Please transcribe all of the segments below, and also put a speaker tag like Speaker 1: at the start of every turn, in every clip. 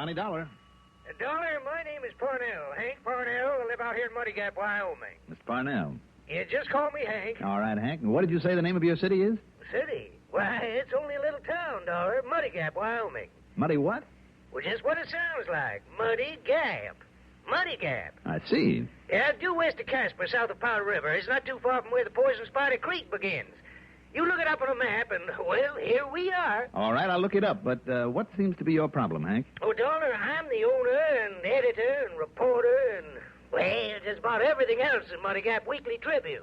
Speaker 1: Johnny Dollar.
Speaker 2: Dollar, my name is Parnell. Hank Parnell. I live out here in Muddy Gap, Wyoming.
Speaker 1: Mr. Parnell.
Speaker 2: Yeah, just call me Hank.
Speaker 1: All right, Hank. And what did you say the name of your city is?
Speaker 2: City? Why, it's only a little town, Dollar. Muddy Gap, Wyoming.
Speaker 1: Muddy what?
Speaker 2: Well, just what it sounds like. Muddy Gap. Muddy Gap.
Speaker 1: I see.
Speaker 2: Yeah, due west of Casper, south of Powder River. It's not too far from where the Poison Spider Creek begins. You look it up on a map, and, well, here we are.
Speaker 1: All right, I'll look it up. But what seems to be your problem, Hank?
Speaker 2: Oh, Dollar, I'm the owner and editor and reporter and, well, just about everything else in Muddy Gap Weekly Tribune.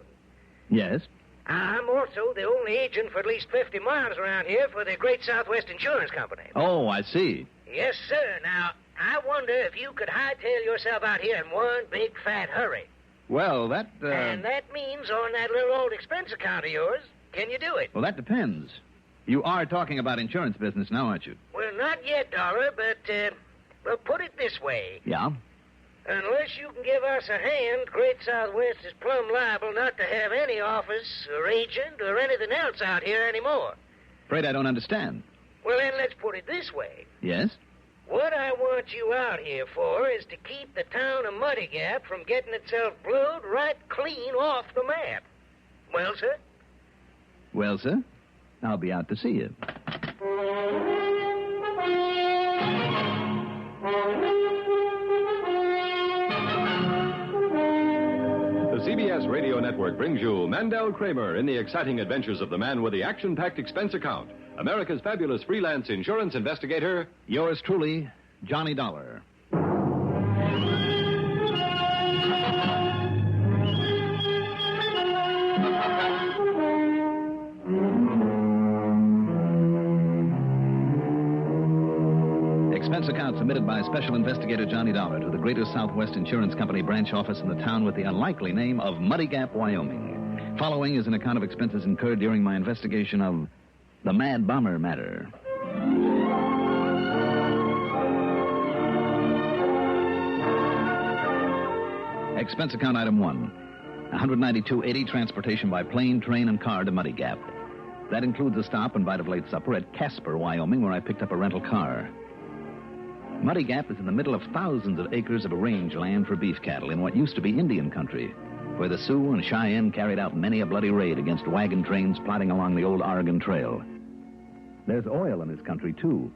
Speaker 1: Yes?
Speaker 2: I'm also the only agent for at least 50 miles around here for the Great Southwest Insurance Company.
Speaker 1: Oh, I see.
Speaker 2: Yes, sir. Now, I wonder if you could hightail yourself out here in one big fat hurry.
Speaker 1: Well, that...
Speaker 2: And that means on that little old expense account of yours. Can you do it?
Speaker 1: Well, that depends. You are talking about insurance business now, aren't you?
Speaker 2: Well, not yet, Dollar, but, well, put it this way.
Speaker 1: Yeah?
Speaker 2: Unless you can give us a hand, Great Southwest is plumb liable not to have any office or agent or anything else out here anymore.
Speaker 1: Afraid I don't understand.
Speaker 2: Well, then let's put it this way.
Speaker 1: Yes?
Speaker 2: What I want you out here for is to keep the town of Muddy Gap from getting itself blowed right clean off the map. Well, sir?
Speaker 1: Well, sir, I'll be out to see you.
Speaker 3: The CBS Radio Network brings you Mandel Kramer in the exciting adventures of the man with the action-packed expense account, America's fabulous freelance insurance investigator.
Speaker 1: Yours truly, Johnny Dollar. Expense account submitted by Special Investigator Johnny Dollar to the Greater Southwest Insurance Company branch office in the town with the unlikely name of Muddy Gap, Wyoming. Following is an account of expenses incurred during my investigation of the Mad Bomber matter. Expense account item 1. $192.80 transportation by plane, train, and car to Muddy Gap. That includes a stop and bite of late supper at Casper, Wyoming, where I picked up a rental car. Muddy Gap is in the middle of thousands of acres of range land for beef cattle in what used to be Indian country, where the Sioux and Cheyenne carried out many a bloody raid against wagon trains plodding along the old Oregon Trail. There's oil in this country, too.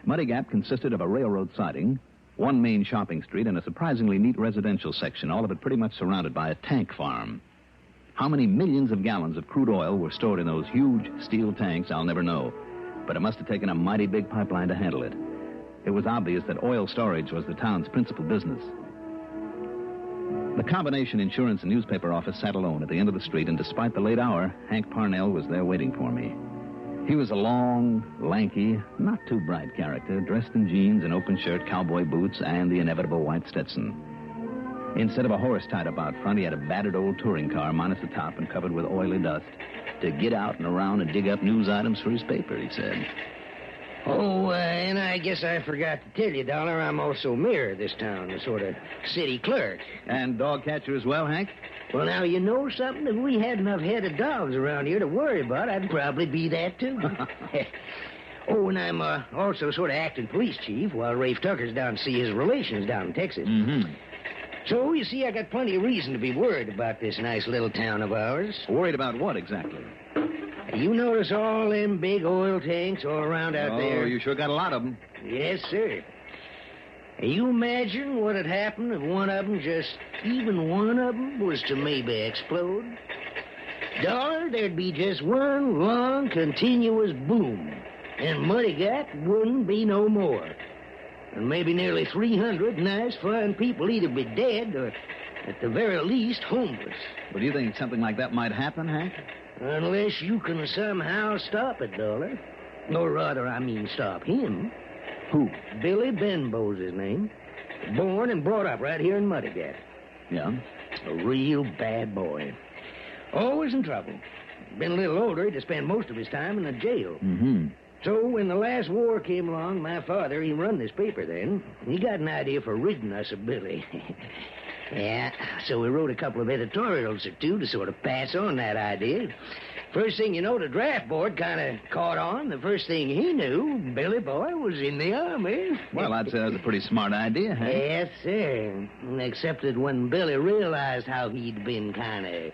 Speaker 1: Muddy Gap consisted of a railroad siding, one main shopping street, and a surprisingly neat residential section, all of it pretty much surrounded by a tank farm. How many millions of gallons of crude oil were stored in those huge steel tanks, I'll never know. But it must have taken a mighty big pipeline to handle it. It was obvious that oil storage was the town's principal business. The combination insurance and newspaper office sat alone at the end of the street, and despite the late hour, Hank Parnell was there waiting for me. He was a long, lanky, not too bright character, dressed in jeans, an open shirt, cowboy boots, and the inevitable white Stetson. Instead of a horse tied up out front, he had a battered old touring car, minus the top and covered with oily dust, to get out and around and dig up news items for his paper, he said.
Speaker 2: Oh, and I guess I forgot to tell you, Dollar, I'm also mayor of this town, a sort of city clerk.
Speaker 1: And dog catcher as well, Hank?
Speaker 2: Well, now, you know something? If we had enough headed dogs around here to worry about, I'd probably be that, too. Oh, and I'm also sort of acting police chief while Rafe Tucker's down to see his relations down in Texas.
Speaker 1: Mm-hmm.
Speaker 2: So, you see, I got plenty of reason to be worried about this nice little town of ours.
Speaker 1: Worried about what, exactly?
Speaker 2: You notice all them big oil tanks all around out there?
Speaker 1: Oh, you sure got a lot of them.
Speaker 2: Yes, sir. You imagine what'd happen if one of them, just even one of them, was to maybe explode? Dollar, there'd be just one long, continuous boom, and Muddy Gap wouldn't be no more. And maybe nearly 300 nice, fine people either be dead or, at the very least, homeless.
Speaker 1: But do you think something like that might happen, Hank?
Speaker 2: Unless you can somehow stop it, Dollar. Or rather, I mean stop him.
Speaker 1: Who?
Speaker 2: Billy Benbow's his name. Born and brought up right here in Muddy Gap.
Speaker 1: Yeah?
Speaker 2: A real bad boy. Always in trouble. Been a little older, he'd spend most of his time in a jail.
Speaker 1: Mm-hmm.
Speaker 2: So when the last war came along, my father, he run this paper then. He got an idea for ridding us of Billy. Yeah, so we wrote a couple of editorials or two to sort of pass on that idea. First thing you know, the draft board kind of caught on. The first thing he knew, Billy Boy was in the Army.
Speaker 1: Well, I'd say that was a pretty smart idea, Hank.
Speaker 2: Yes, sir. Except that when Billy realized how he'd been kind of,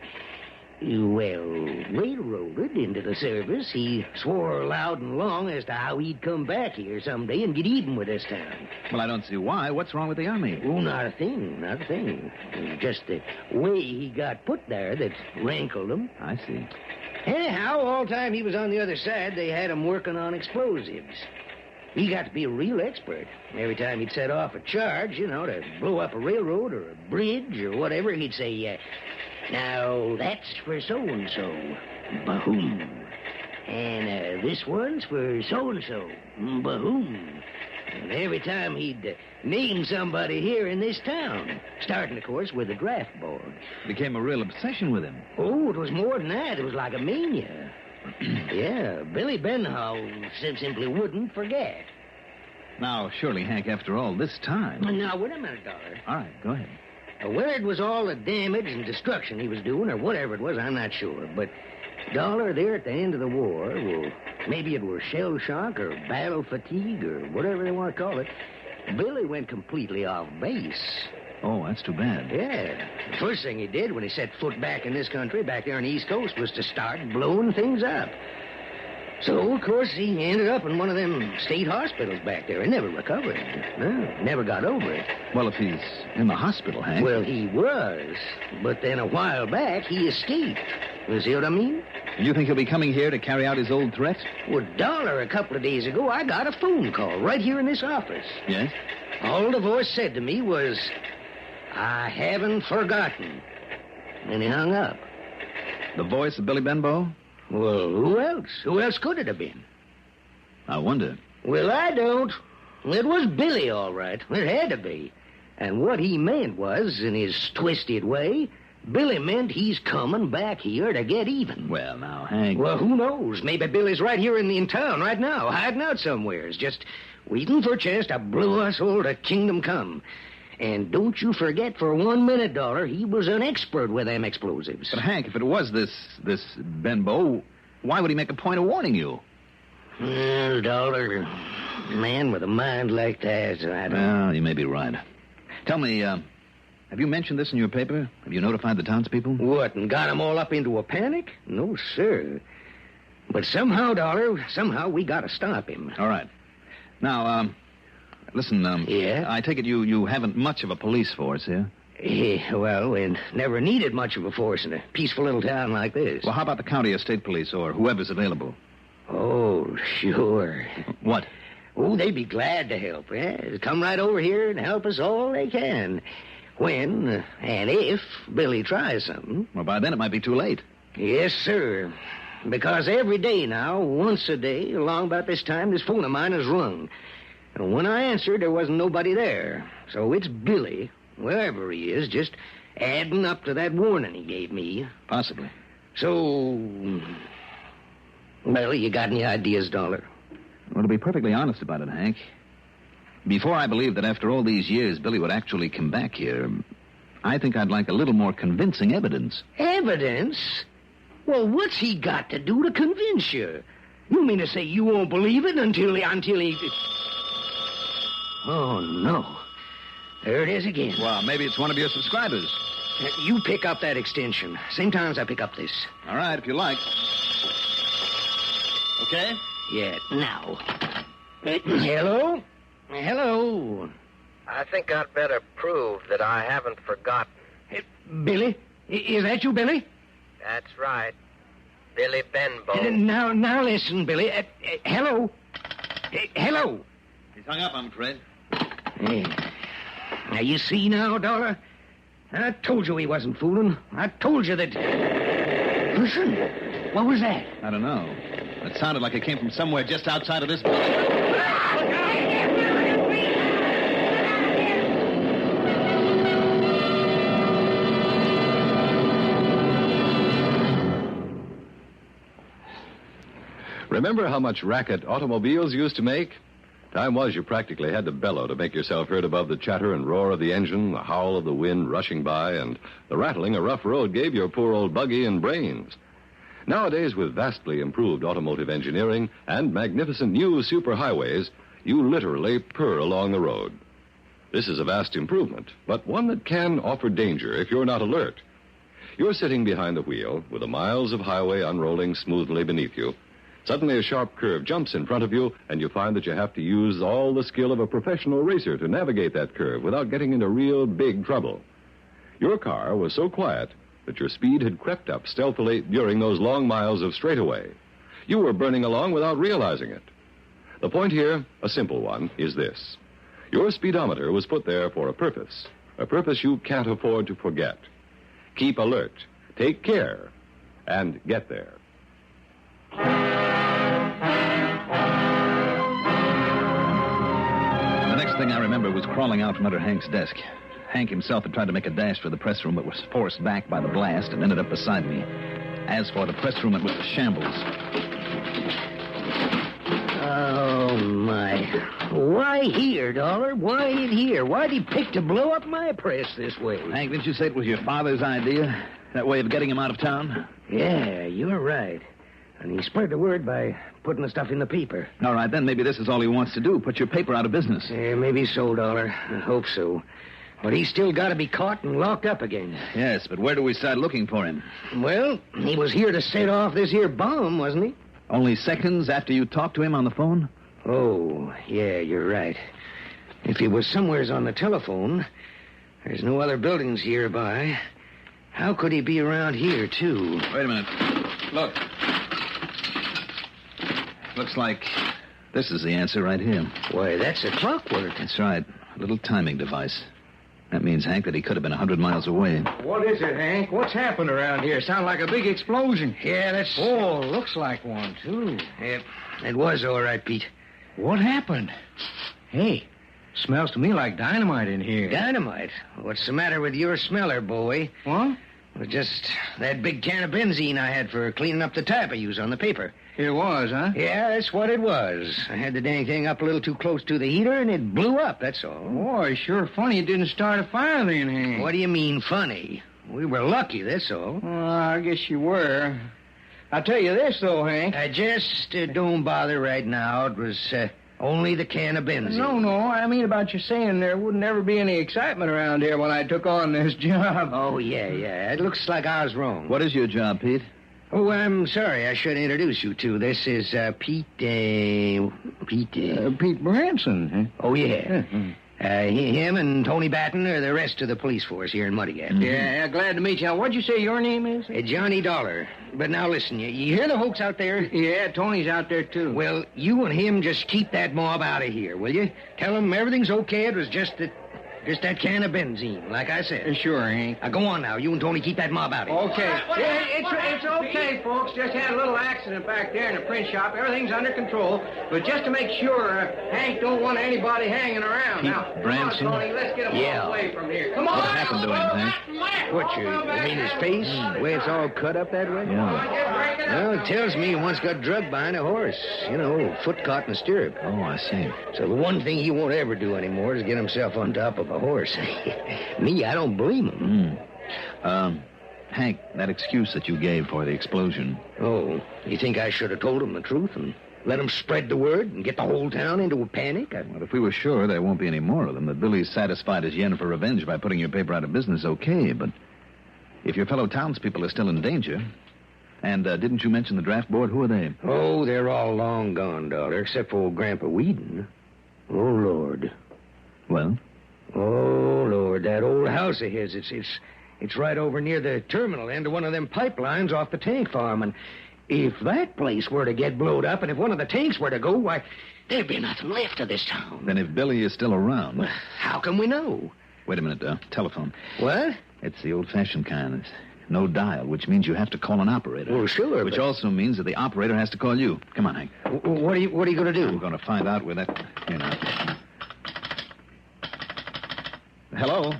Speaker 2: railroaded into the service, he swore loud and long as to how he'd come back here someday and get even with this town.
Speaker 1: Well, I don't see why. What's wrong with the Army?
Speaker 2: Oh, not a thing, not a thing. Just the way he got put there that rankled him.
Speaker 1: I see.
Speaker 2: Anyhow, all the time he was on the other side, they had him working on explosives. He got to be a real expert. Every time he'd set off a charge, to blow up a railroad or a bridge or whatever, he'd say, now, that's for so-and-so. Bahoom. And this one's for so-and-so. Bahoom. And every time he'd name somebody here in this town, starting, of course, with the draft board.
Speaker 1: Became a real obsession with him.
Speaker 2: Oh, it was more than that. It was like a mania. Yeah, Billy Benhow simply wouldn't forget.
Speaker 1: Now, surely, Hank, after all this time...
Speaker 2: Now, wait a minute, Dollar.
Speaker 1: All right, go ahead.
Speaker 2: Whether it was all the damage and destruction he was doing or whatever it was, I'm not sure. But, Dollar, there at the end of the war, well, maybe it was shell shock or battle fatigue or whatever they want to call it, Billy went completely off base.
Speaker 1: Oh, that's too bad.
Speaker 2: Yeah. The first thing he did when he set foot back in this country, back there on the East Coast, was to start blowing things up. So, of course, he ended up in one of them state hospitals back there and never recovered. No, never got over it.
Speaker 1: Well, if he's in the hospital, Hank...
Speaker 2: Well, he was. But then a while back, he escaped. You see what I mean?
Speaker 1: You think he'll be coming here to carry out his old threat?
Speaker 2: Well, Dollar, a couple of days ago, I got a phone call right here in this office.
Speaker 1: Yes?
Speaker 2: All the voice said to me was, I haven't forgotten. And he hung up.
Speaker 1: The voice of Billy Benbow?
Speaker 2: Well, who else? Who else could it have been?
Speaker 1: I wonder.
Speaker 2: Well, I don't. It was Billy, all right. It had to be. And what he meant was, in his twisted way, Billy meant he's coming back here to get even.
Speaker 1: Well, now, Hank...
Speaker 2: Well, who knows? Maybe Billy's right here in town right now, hiding out somewheres, just waiting for a chance to blow us all to kingdom come. And don't you forget for 1 minute, Dollar, he was an expert with them explosives.
Speaker 1: But, Hank, if it was this Benbow, why would he make a point of warning you?
Speaker 2: Well, Dollar, a man with a mind like that, I don't...
Speaker 1: Well, you may be right. Tell me, have you mentioned this in your paper? Have you notified the townspeople?
Speaker 2: What, and got them all up into a panic? No, sir. But somehow, Dollar, we got to stop him.
Speaker 1: All right. Now, listen,
Speaker 2: Yeah?
Speaker 1: I take it you haven't much of a police force here?
Speaker 2: Well, we never needed much of a force in a peaceful little town like this.
Speaker 1: Well, how about the county or state police or whoever's available?
Speaker 2: Oh, sure.
Speaker 1: What?
Speaker 2: Oh, they'd be glad to help. Yeah, come right over here and help us all they can. When and if Billy tries something.
Speaker 1: Well, by then it might be too late.
Speaker 2: Yes, sir. Because every day now, once a day, along about this time, this phone of mine is rung. And when I answered, there wasn't nobody there. So it's Billy, wherever he is, just adding up to that warning he gave me.
Speaker 1: Possibly.
Speaker 2: So, well, you got any ideas, Dollar?
Speaker 1: Well, to be perfectly honest about it, Hank, before I believed that after all these years Billy would actually come back here, I think I'd like a little more convincing evidence.
Speaker 2: Evidence? Well, what's he got to do to convince you? You mean to say you won't believe it until he... Oh, no. There it is again.
Speaker 1: Well, maybe it's one of your subscribers.
Speaker 2: You pick up that extension. Same time as I pick up this.
Speaker 1: All right, if you like. Okay?
Speaker 2: Yeah, now. Hello? Hello?
Speaker 4: I think I'd better prove that I haven't forgotten.
Speaker 2: Billy? Is that you, Billy?
Speaker 4: That's right. Billy Benbow.
Speaker 2: Now listen, Billy. Hello? Hello?
Speaker 1: He's hung up, I'm afraid.
Speaker 2: Now, you see now, Dollar? I told you he wasn't fooling. I told you that... Listen. What was that?
Speaker 1: I don't know. It sounded like it came from somewhere just outside of this building.
Speaker 3: Remember how much racket automobiles used to make? Time was you practically had to bellow to make yourself heard above the chatter and roar of the engine, the howl of the wind rushing by, and the rattling a rough road gave your poor old buggy and brains. Nowadays, with vastly improved automotive engineering and magnificent new superhighways, you literally purr along the road. This is a vast improvement, but one that can offer danger if you're not alert. You're sitting behind the wheel with the miles of highway unrolling smoothly beneath you. Suddenly, a sharp curve jumps in front of you, and you find that you have to use all the skill of a professional racer to navigate that curve without getting into real big trouble. Your car was so quiet that your speed had crept up stealthily during those long miles of straightaway. You were burning along without realizing it. The point here, a simple one, is this. Your speedometer was put there for a purpose you can't afford to forget. Keep alert, take care, and get there.
Speaker 1: The next thing I remember was crawling out from under Hank's desk. Hank himself had tried to make a dash for the press room, but was forced back by the blast and ended up beside me. As for the press room, it was a shambles.
Speaker 2: Oh, my. Why here, Dollar? Why it here? Why'd he pick to blow up my press this way?
Speaker 1: Hank, didn't you say it was your father's idea? That way of getting him out of town?
Speaker 2: Yeah, you're right. And he spread the word by putting the stuff in the paper.
Speaker 1: All right, then maybe this is all he wants to do, put your paper out of business.
Speaker 2: Yeah, maybe so, Dollar. I hope so. But he's still got to be caught and locked up again.
Speaker 1: Yes, but where do we start looking for him?
Speaker 2: Well, he was here to set off this here bomb, wasn't he?
Speaker 1: Only seconds after you talked to him on the phone?
Speaker 2: Oh, yeah, you're right. If he was somewheres on the telephone, there's no other buildings nearby. How could he be around here, too?
Speaker 1: Wait a minute. Look. Looks like this is the answer right here.
Speaker 2: Why, that's a clockwork.
Speaker 1: That's right. A little timing device. That means, Hank, that he could have been 100 miles away.
Speaker 5: What is it, Hank? What's happened around here? Sounds like a big explosion.
Speaker 2: Yeah, that's...
Speaker 5: Oh, looks like one, too.
Speaker 2: Yeah, it was all right, Pete.
Speaker 5: What happened? Hey, smells to me like dynamite in here.
Speaker 2: Dynamite? What's the matter with your smeller, boy?
Speaker 5: What?
Speaker 2: It was just that big can of benzene I had for cleaning up the tap I used on the paper.
Speaker 5: It was, huh?
Speaker 2: Yeah, that's what it was. I had the dang thing up a little too close to the heater, and it blew up, that's all.
Speaker 5: Boy, sure funny it didn't start a fire then, Hank.
Speaker 2: What do you mean, funny? We were lucky, that's all.
Speaker 5: Well, I guess you were. I'll tell you this, though, Hank.
Speaker 2: Just don't bother right now. It was only the can of benzene.
Speaker 5: No, I mean about you saying there wouldn't ever be any excitement around here when I took on this job.
Speaker 2: Oh, yeah. It looks like I was wrong.
Speaker 1: What is your job, Pete?
Speaker 2: Oh, I'm sorry. I should introduce you to. This is Pete
Speaker 5: Branson. Huh?
Speaker 2: Oh, yeah. Him and Tony Batten are the rest of the police force here in Muddy Gap.
Speaker 5: Mm-hmm. Yeah, glad to meet you. What'd you say your name is?
Speaker 2: Johnny Dollar. But now listen, you hear the hoax out there?
Speaker 5: Yeah, Tony's out there, too.
Speaker 2: Well, you and him just keep that mob out of here, will you? Tell them everything's okay. It was just that can of benzene, like I said.
Speaker 5: Sure, Hank.
Speaker 2: Now, go on now. You and Tony keep that mob out of here.
Speaker 5: Okay. It's okay, folks. Just had a little accident back there in the print shop. Everything's under control. But just to make sure, Hank don't want anybody hanging around.
Speaker 1: Pete
Speaker 5: now,
Speaker 1: Branson?
Speaker 5: Come on, Tony. Let's get him all away from here. Come on.
Speaker 1: What happened to him, Hank?
Speaker 2: What, you mean his face? The way it's all cut up that way?
Speaker 1: Yeah.
Speaker 2: Well, it tells me he once got drugged behind a horse. You know, foot caught in a stirrup.
Speaker 1: Oh, I see.
Speaker 2: So the one thing he won't ever do anymore is get himself on top of a horse. Me, I don't blame him.
Speaker 1: Hank, that excuse that you gave for the explosion.
Speaker 2: Oh, you think I should have told him the truth and let him spread the word and get the whole town into a panic?
Speaker 1: Well, if we were sure there won't be any more of them, that Billy's satisfied his yen for revenge by putting your paper out of business, okay, but if your fellow townspeople are still in danger... And didn't you mention the draft board? Who are they?
Speaker 2: Oh, they're all long gone, Dollar, except for old Grandpa Whedon. Oh, Lord.
Speaker 1: Well?
Speaker 2: Oh, Lord, that old house of his, it's right over near the terminal end of one of them pipelines off the tank farm, and if that place were to get blowed up and if one of the tanks were to go, why, there'd be nothing left of this town.
Speaker 1: Then if Billy is still around...
Speaker 2: Well, how can we know?
Speaker 1: Wait a minute, telephone.
Speaker 2: What?
Speaker 1: It's the old-fashioned kind. It's no dial, which means you have to call an operator.
Speaker 2: Well, sure,
Speaker 1: Which also means that the operator has to call you. Come on, Hank.
Speaker 2: What are you going to do?
Speaker 1: I'm going to find out where that... Hello?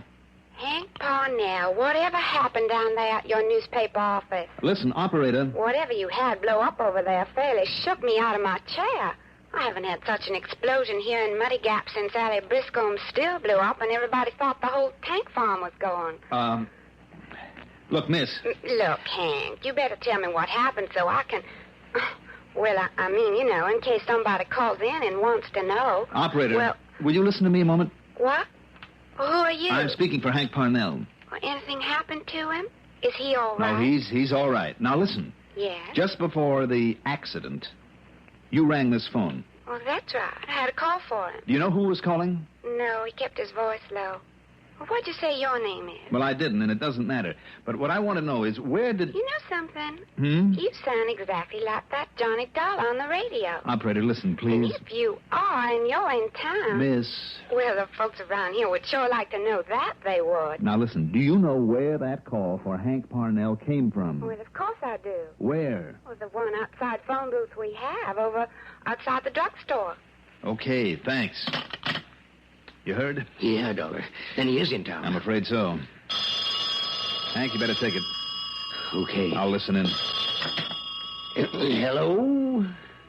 Speaker 6: Hank Parnell, whatever happened down there at your newspaper office?
Speaker 1: Listen, operator.
Speaker 6: Whatever you had blow up over there fairly shook me out of my chair. I haven't had such an explosion here in Muddy Gap since Allie Briscoe's still blew up and everybody thought the whole tank farm was going.
Speaker 1: Look, miss.
Speaker 6: Look, Hank, you better tell me what happened so I can... Well, I mean, you know, in case somebody calls in and wants to know.
Speaker 1: Operator,
Speaker 6: Well...
Speaker 1: will you listen to me a moment?
Speaker 6: What? Well, who are you?
Speaker 1: I'm speaking for Hank Parnell.
Speaker 6: Well, anything happened to him? Is he all right?
Speaker 1: No, he's all right. Now, listen.
Speaker 6: Yes?
Speaker 1: Just before the accident, you rang this phone.
Speaker 6: Well, that's right. I had a call for him.
Speaker 1: Do you know who was calling?
Speaker 6: No, he kept his voice low. Well, what'd you say your name is?
Speaker 1: Well, I didn't, and it doesn't matter. But what I want to know is, where did...
Speaker 6: You know something?
Speaker 1: You
Speaker 6: sound exactly like that Johnny Dollar on the radio.
Speaker 1: Operator, listen,
Speaker 6: And
Speaker 1: please.
Speaker 6: if you are and you're in town...
Speaker 1: Miss...
Speaker 6: Well, the folks around here would sure like to know that, they would.
Speaker 1: Now, listen, do you know where that call for Hank Parnell came from?
Speaker 6: Well, of course I do.
Speaker 1: Where?
Speaker 6: Well, the one outside phone booth we have over outside the drugstore.
Speaker 1: Okay, thanks. You heard?
Speaker 2: Yeah, Dollar. Then he is in town.
Speaker 1: I'm afraid so. Hank, you better take it.
Speaker 2: Okay.
Speaker 1: I'll listen in.
Speaker 2: Hello?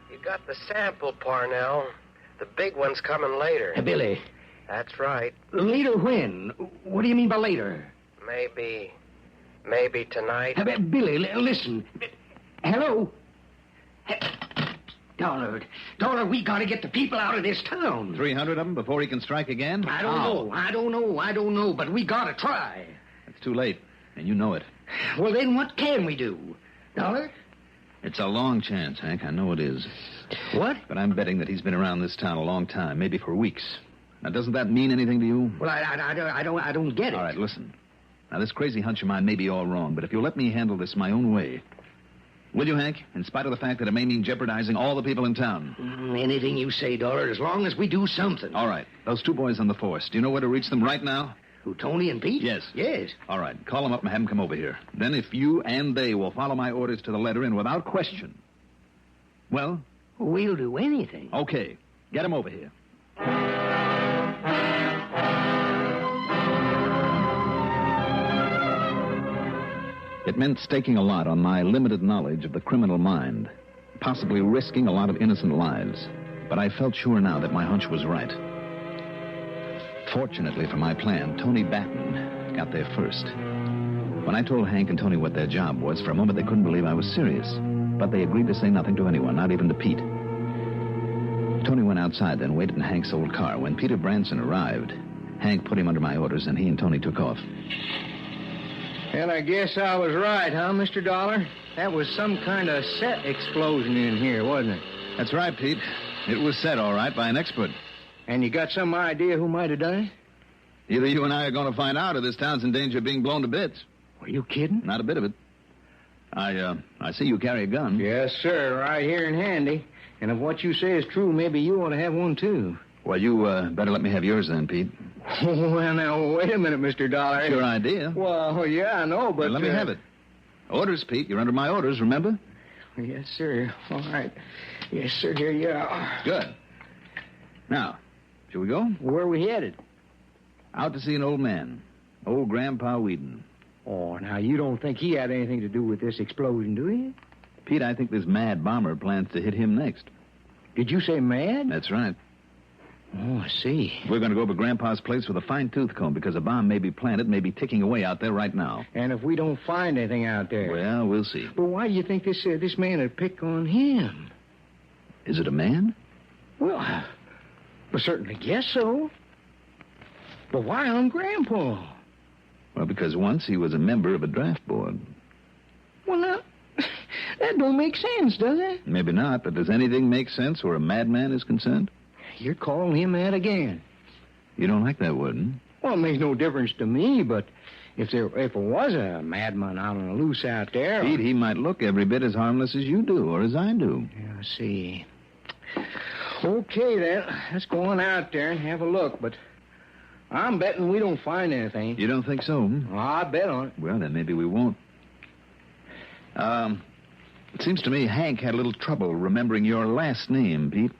Speaker 4: You got the sample, Parnell. The big one's coming later.
Speaker 2: Billy.
Speaker 4: That's right.
Speaker 2: Later when? What do you mean by later?
Speaker 4: Maybe tonight.
Speaker 2: Billy, listen. Hello? Dollar, we gotta get the people out of this town.
Speaker 1: 300 of them before he can strike again?
Speaker 2: I don't know, but we gotta try.
Speaker 1: It's too late, and you know it.
Speaker 2: Well, then what can we do? Dollar?
Speaker 1: It's a long chance, Hank. I know it is.
Speaker 2: What?
Speaker 1: But I'm betting that he's been around this town a long time, maybe for weeks. Now, doesn't that mean anything to you?
Speaker 2: Well, I don't get it.
Speaker 1: All right, listen. Now, this crazy hunch of mine may be all wrong, but if you'll let me handle this my own way... Will you, Hank? In spite of the fact that it may mean jeopardizing all the people in town.
Speaker 2: Anything you say, Dollar, as long as we do something.
Speaker 1: All right. Those two boys on the force. Do you know where to reach them right now?
Speaker 2: Who, Tony and Pete?
Speaker 1: Yes.
Speaker 2: Yes.
Speaker 1: All right. Call them up and have them come over here. Then if you and they will follow my orders to the letter and without question... Well?
Speaker 2: We'll do anything.
Speaker 1: Okay. Get them over here. It meant staking a lot on my limited knowledge of the criminal mind, possibly risking a lot of innocent lives. But I felt sure now that my hunch was right. Fortunately for my plan, Tony Batten got there first. When I told Hank and Tony what their job was, for a moment they couldn't believe I was serious. But they agreed to say nothing to anyone, not even to Pete. Tony went outside, then waited in Hank's old car. When Peter Branson arrived, Hank put him under my orders, and he and Tony took off.
Speaker 5: And I guess I was right, huh, Mr. Dollar? That was some kind of set explosion in here, wasn't it?
Speaker 1: That's right, Pete. It was set all right by an expert.
Speaker 5: And you got some idea who might have done it?
Speaker 1: Either you and I are going to find out or this town's in danger of being blown to bits.
Speaker 5: Are you kidding?
Speaker 1: Not a bit of it. I see you carry a gun.
Speaker 5: Yes, sir, right here in handy. And if what you say is true, maybe you ought to have one, too.
Speaker 1: Well, you better let me have yours then, Pete.
Speaker 5: Well, now, wait a minute, Mr. Dollar.
Speaker 1: It's your idea.
Speaker 5: Well, yeah, I know, but...
Speaker 1: Well, let me have it. Orders, Pete. You're under my orders, remember?
Speaker 5: Yes, sir. All right. Yes, sir, here you are.
Speaker 1: Good. Now, shall we go?
Speaker 5: Where are we headed?
Speaker 1: Out to see an old man. Old Grandpa Whedon.
Speaker 5: Oh, now, you don't think he had anything to do with this explosion, do you?
Speaker 1: Pete, I think this mad bomber plans to hit him next.
Speaker 5: Did you say mad?
Speaker 1: That's right.
Speaker 5: Oh, I see.
Speaker 1: We're going to go over Grandpa's place with a fine-tooth comb because a bomb may be planted, may be ticking away out there right now.
Speaker 5: And if we don't find anything out there?
Speaker 1: Well, we'll see.
Speaker 5: But why do you think this man would pick on him?
Speaker 1: Is it a man?
Speaker 5: Well, I certainly guess so. But why on Grandpa?
Speaker 1: Well, because once he was a member of a draft board.
Speaker 5: Well, now, that don't make sense, does it?
Speaker 1: Maybe not, but does anything make sense where a madman is concerned?
Speaker 5: You're calling him that again.
Speaker 1: You don't like that word, huh?
Speaker 5: Well, it makes no difference to me, but if there was a madman out on the loose out there...
Speaker 1: Pete, he might look every bit as harmless as you do, or as I do.
Speaker 5: Yeah, I see. Okay, then. Let's go on out there and have a look, but I'm betting we don't find anything.
Speaker 1: You don't think so, huh?
Speaker 5: Well, I bet on it.
Speaker 1: Well, then maybe we won't. It seems to me Hank had a little trouble remembering your last name, Pete.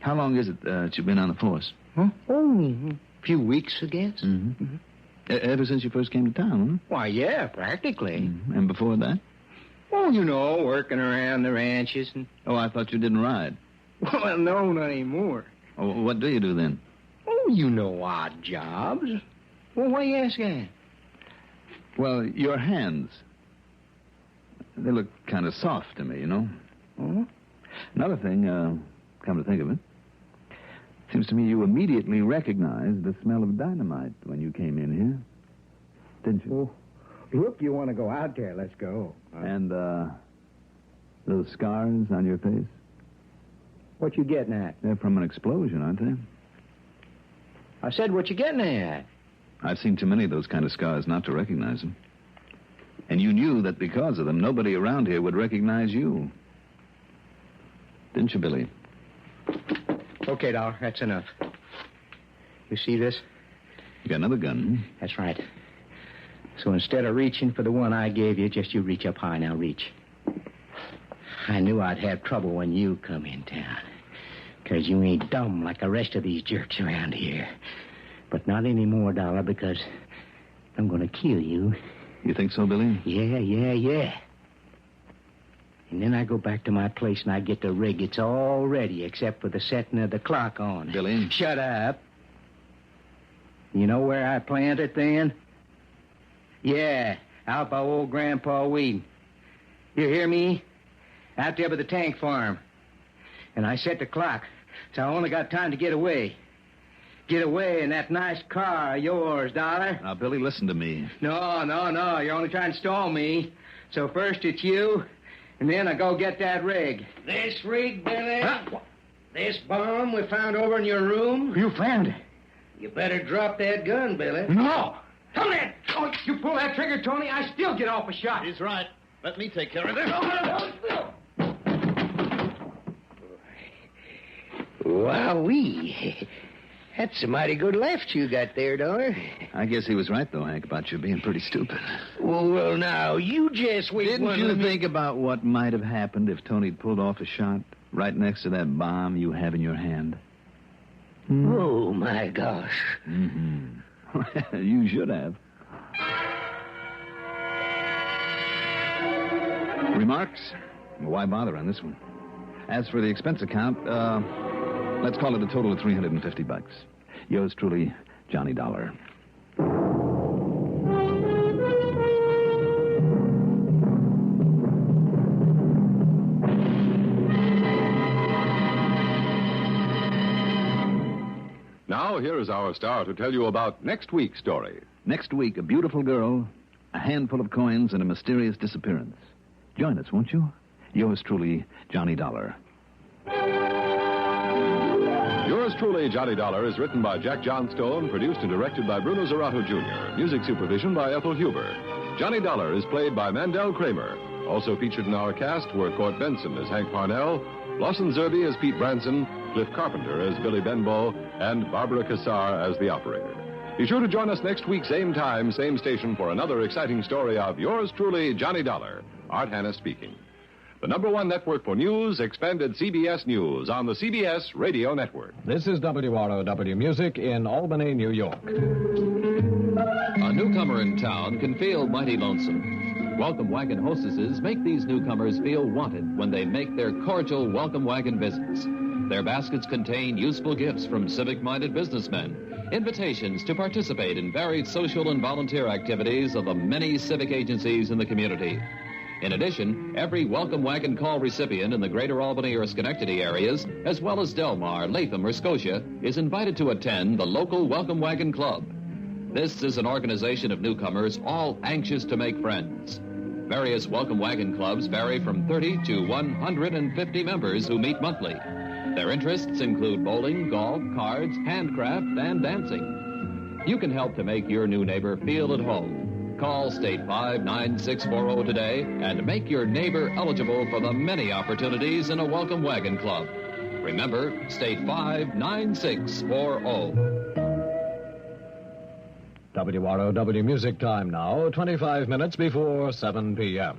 Speaker 1: How long is it that you've been on the force?
Speaker 5: Huh? Oh, a few weeks, I guess.
Speaker 1: Mm-hmm. Ever since you first came to town, huh?
Speaker 5: Why, yeah, practically.
Speaker 1: Mm-hmm. And before that?
Speaker 5: Oh, you know, working around the ranches and...
Speaker 1: Oh, I thought you didn't ride.
Speaker 5: Well, no, not anymore.
Speaker 1: Oh, what do you do then?
Speaker 5: Oh, you know, odd jobs. Well, why you ask that?
Speaker 1: Well, your hands. They look kind of soft to me, you know.
Speaker 5: Oh?
Speaker 1: Another thing, come to think of it, seems to me you immediately recognized the smell of dynamite when you came in here. Didn't you?
Speaker 5: Oh, look, you want to go out there? Let's go.
Speaker 1: And, those scars on your face?
Speaker 5: What you getting at?
Speaker 1: They're from an explosion, aren't they?
Speaker 5: I said, what you getting at?
Speaker 1: I've seen too many of those kind of scars not to recognize them. And you knew that because of them, nobody around here would recognize you. Didn't you, Billy?
Speaker 5: Okay, Dollar, that's enough. You see this?
Speaker 1: You got another gun, hmm?
Speaker 5: That's right. So instead of reaching for the one I gave you, just you reach up high. Now reach. I knew I'd have trouble when you come in town. Because you ain't dumb like the rest of these jerks around here. But not anymore, Dollar, because I'm going to kill you.
Speaker 1: You think so, Billy?
Speaker 5: Yeah. And then I go back to my place and I get the rig. It's all ready except for the setting of the clock on.
Speaker 1: Billy?
Speaker 5: Shut up. You know where I planned it then? Yeah, out by old Grandpa Whedon. You hear me? Out there by the tank farm. And I set the clock, so I only got time to get away. Get away in that nice car of yours, Dollar.
Speaker 1: Now, Billy, listen to me.
Speaker 5: No. You're only trying to stall me. So first it's you, and then I go get that rig.
Speaker 2: This rig, Billy?
Speaker 5: Huh?
Speaker 2: This bomb we found over in your room?
Speaker 5: You found it.
Speaker 2: You better drop that gun, Billy.
Speaker 5: No. Come in. Oh, you pull that trigger, Tony, I still get off a shot.
Speaker 1: He's right. Let me take care of this.
Speaker 2: Wowee. That's a mighty good left you got there, Dollar.
Speaker 1: I guess he was right, though, Hank, about you being pretty stupid.
Speaker 2: Well, now, you just wait.
Speaker 1: Didn't you think about what might have happened if Tony'd pulled off a shot right next to that bomb you have in your hand?
Speaker 2: Oh, my gosh.
Speaker 1: Mm-hmm. You should have. Remarks? Why bother on this one? As for the expense account, let's call it a total of $350. Yours truly, Johnny Dollar.
Speaker 3: Now, here is our star to tell you about next week's story.
Speaker 1: Next week, a beautiful girl, a handful of coins, and a mysterious disappearance. Join us, won't you? Yours truly, Johnny Dollar.
Speaker 3: Yours truly, Johnny Dollar, is written by Jack Johnstone, produced and directed by Bruno Zerato Jr., music supervision by Ethel Huber. Johnny Dollar is played by Mandel Kramer. Also featured in our cast were Court Benson as Hank Parnell, Lawson Zerby as Pete Branson, Cliff Carpenter as Billy Benbow, and Barbara Cassar as the operator. Be sure to join us next week, same time, same station, for another exciting story of yours truly, Johnny Dollar. Art Hanna speaking. The #1 network for news, expanded CBS News on the CBS Radio Network.
Speaker 7: This is WROW Music in Albany, New York.
Speaker 8: A newcomer in town can feel mighty lonesome. Welcome Wagon hostesses make these newcomers feel wanted when they make their cordial Welcome Wagon visits. Their baskets contain useful gifts from civic-minded businessmen, invitations to participate in varied social and volunteer activities of the many civic agencies in the community. In addition, every Welcome Wagon call recipient in the greater Albany or Schenectady areas, as well as Delmar, Latham, or Scotia, is invited to attend the local Welcome Wagon Club. This is an organization of newcomers all anxious to make friends. Various Welcome Wagon clubs vary from 30 to 150 members who meet monthly. Their interests include bowling, golf, cards, handcraft, and dancing. You can help to make your new neighbor feel at home. Call State 59640 today and make your neighbor eligible for the many opportunities in a Welcome Wagon Club. Remember, State 59640.
Speaker 7: WROW Music time now, 25 minutes before 7 p.m.